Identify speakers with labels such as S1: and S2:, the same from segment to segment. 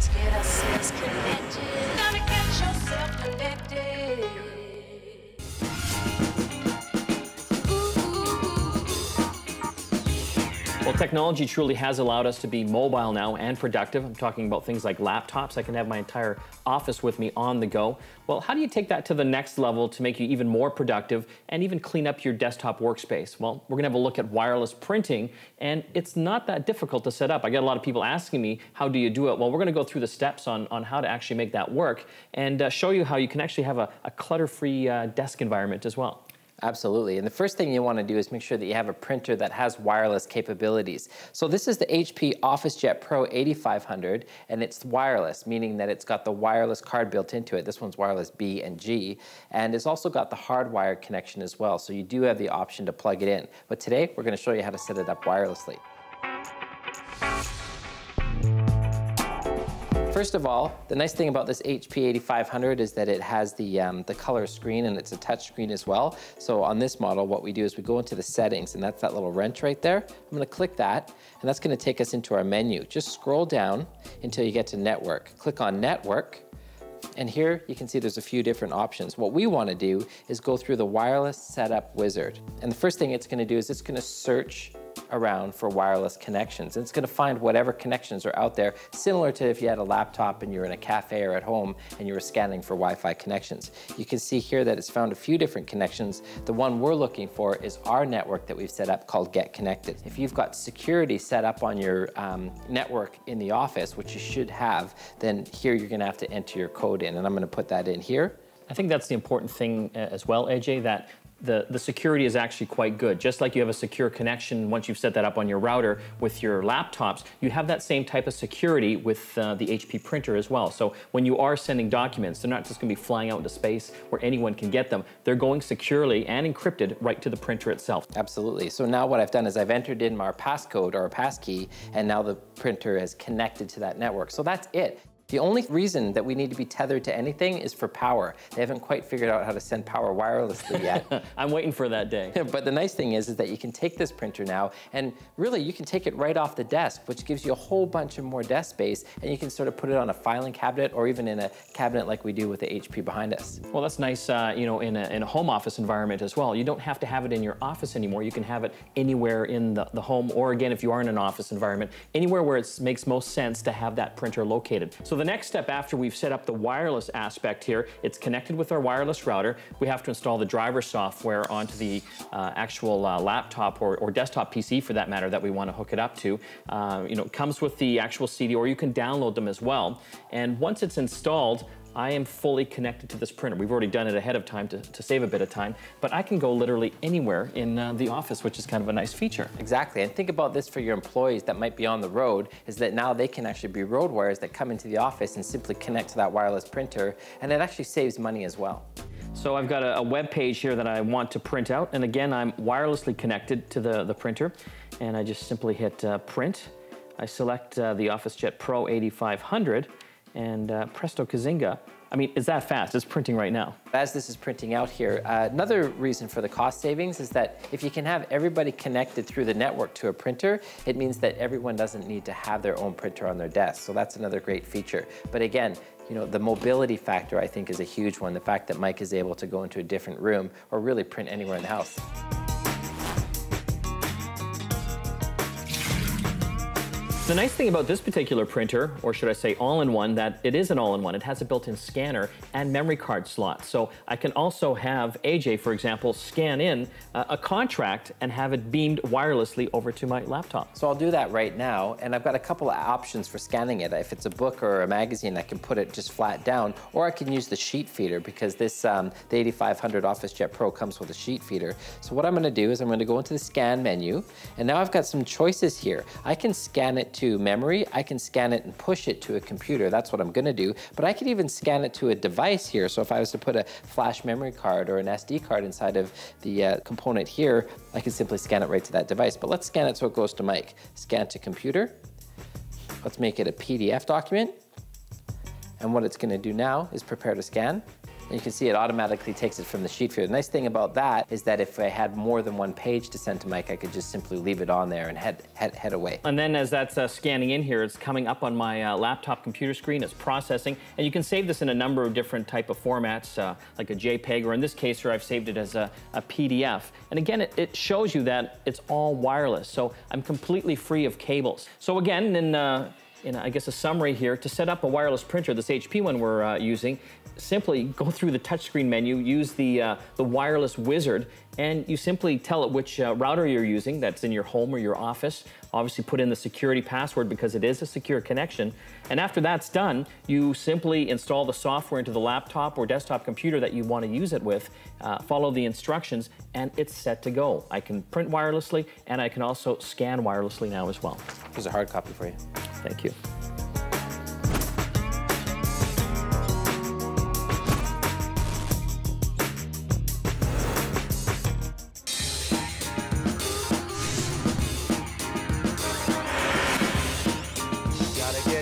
S1: Let's get ourselves connected. Gotta get yourself connected.
S2: Well, technology truly has allowed us to be mobile now and productive. I'm talking about things like laptops. I can have my entire office with me on the go. Well, how do you take that to the next level to make you even more productive and even clean up your desktop workspace? Well, we're gonna have a look at wireless printing, and it's not that difficult to set up. I get a lot of people asking me, how do you do it? Well, we're gonna go through the steps on how to actually make that work and show you how you can actually have a clutter-free desk environment as well.
S3: Absolutely, and the first thing you want to do is make sure that you have a printer that has wireless capabilities. So this is the HP Officejet Pro 8500, and it's wireless, meaning that it's got the wireless card built into it. This one's wireless B and G, and it's also got the hardwired connection as well, so you do have the option to plug it in. But today, we're going to show you how to set it up wirelessly. First of all, the nice thing about this HP 8500 is that it has the color screen, and it's a touch screen as well. So on this model, what we do is we go into the settings, and that's that little wrench right there. I'm gonna click that, and that's gonna take us into our menu. Just scroll down until you get to network. Click on network, and here you can see there's a few different options. What we wanna do is go through the wireless setup wizard. And the first thing it's gonna do is it's gonna search around for wireless connections. And it's going to find whatever connections are out there, similar to if you had a laptop and you're in a cafe or at home and you were scanning for Wi-Fi connections. You can see here that it's found a few different connections. The one we're looking for is our network that we've set up called Get Connected. If you've got security set up on your network in the office, which you should have, then here you're going to have to enter your code in, and I'm going to put that in here.
S2: I think that's the important thing as well, AJ, that the security is actually quite good. Just like you have a secure connection once you've set that up on your router with your laptops, you have that same type of security with the HP printer as well. So when you are sending documents, they're not just gonna be flying out into space where anyone can get them. They're going securely and encrypted right to the printer itself.
S3: Absolutely. So now what I've done is I've entered in our passcode or our passkey, and now the printer is connected to that network. So that's it. The only reason that we need to be tethered to anything is for power. They haven't quite figured out how to send power wirelessly yet.
S2: I'm waiting for that day.
S3: But the nice thing is that you can take this printer now, and really you can take it right off the desk, which gives you a whole bunch of more desk space, and you can sort of put it on a filing cabinet or even in a cabinet like we do with the HP behind us.
S2: Well, that's nice, you know, in a home office environment as well. You don't have to have it in your office anymore. You can have it anywhere in the home, or again, if you are in an office environment, anywhere where it makes most sense to have that printer located. So the next step after we've set up the wireless aspect here, it's connected with our wireless router. We have to install the driver software onto the actual laptop or desktop PC for that matter that we want to hook it up to. You know, it comes with the actual CD, or you can download them as well. And once it's installed, I am fully connected to this printer. We've already done it ahead of time to save a bit of time, but I can go literally anywhere in the office, which is kind of a nice feature.
S3: Exactly, and think about this for your employees that might be on the road, is that now they can actually be road wires that come into the office and simply connect to that wireless printer, and it actually saves money as well.
S2: So I've got a web page here that I want to print out, and again, I'm wirelessly connected to the printer, and I just simply hit print. I select the Officejet Pro 8500, and presto kazinga. I mean, it's that fast. It's printing right now.
S3: As this is printing out here, another reason for the cost savings is that if you can have everybody connected through the network to a printer, it means that everyone doesn't need to have their own printer on their desk. So that's another great feature. But again, you know, the mobility factor I think is a huge one. The fact that Mike is able to go into a different room or really print anywhere in the house.
S2: The nice thing about this particular printer, or should I say all-in-one, that it is an all-in-one. It has a built-in scanner and memory card slot. So I can also have AJ, for example, scan in a contract and have it beamed wirelessly over to my laptop.
S3: So I'll do that right now, and I've got a couple of options for scanning it. If it's a book or a magazine, I can put it just flat down, or I can use the sheet feeder because this, the 8500 Officejet Pro comes with a sheet feeder. So what I'm gonna do is I'm gonna go into the scan menu, and now I've got some choices here. I can scan it to memory, I can scan it and push it to a computer. That's what I'm gonna do, but I could even scan it to a device here. So if I was to put a flash memory card or an SD card inside of the component here, I can simply scan it right to that device. But let's scan it so it goes to Mike. Scan to computer. Let's make it a PDF document. And what it's gonna do now is prepare to scan. And you can see it automatically takes it from the sheet view. The nice thing about that is that if I had more than one page to send to Mike, I could just simply leave it on there and head away.
S2: And then as that's scanning in here, it's coming up on my laptop computer screen, it's processing, and you can save this in a number of different type of formats, like a JPEG, or in this case here, I've saved it as a PDF. And again, it shows you that it's all wireless, so I'm completely free of cables. So again, in I guess a summary here, to set up a wireless printer, this HP one we're using, simply go through the touchscreen menu, use the wireless wizard, and you simply tell it which router you're using, that's in your home or your office. Obviously put in the security password because it is a secure connection. And after that's done, you simply install the software into the laptop or desktop computer that you want to use it with, follow the instructions, and it's set to go. I can print wirelessly, and I can also scan wirelessly now as well.
S3: Here's a hard copy for you.
S2: Thank you.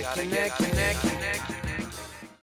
S1: Gotta get connected.